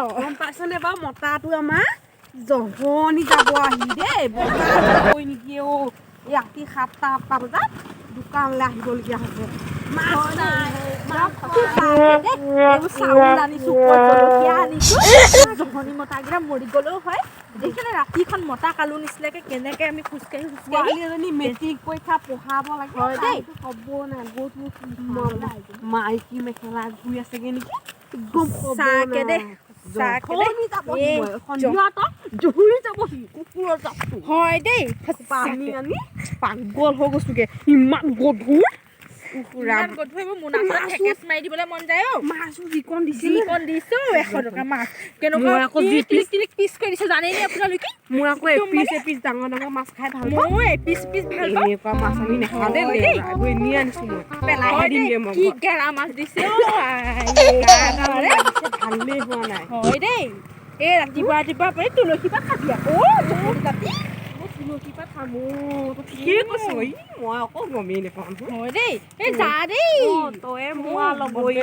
গম পাইছনে বাৰু মতাটো আমাৰ জহনি যাব আহি দেই বজাৰ যাবই নেকি ৰাতি 7টা 8টা বজাত দোকানলৈ আহিবলগীয়া হৈছে চাউল আনিছো জলকীয়া আনিছো জহনি মতাকেইটা মৰি গলেও হয় দেখিলে ৰাতিখন মতা কালো নিচিনাকে কেনেকে আমি খোজকাঢ়ি এজনী মেট্ৰিক পৰীক্ষা পঢ়াব লাগে হয় দেই হ'ব নাই বহুত মাইকী মেখেলা ঘূৰি আছেগে নেকি চাকে দেই হয় দেই পানী আনি পাগল হৈ গৈছোগে ইমান গধুৰ মন যায় মাছো যিকণ দিছো 100 টকা মাছ কেনেকুৱা পিচ কৰি দিছে জানে নে আপোনালোকে মই আকৌ এপিচ ডাঙৰ মাছ খাই ভাল পাওঁ মই এপিচ ভাল পাওঁ এনেকুৱা মাছ আমি নাখাওঁ দেই নি আনিছো মই পেলাই দিমগে মই কি গেৰা মাছ দিছে ভালেই হোৱা নাই হয় দেই এই ৰাতিপুৱা আপুনি তুলসী পাত খাবি আকৌ তুলসী পাত খামো ঠিকেই কৈছ মই আকৌ গমেই নাপাওঁ হয় দেই এই যা দেই তয়ে মোৱা ল'বই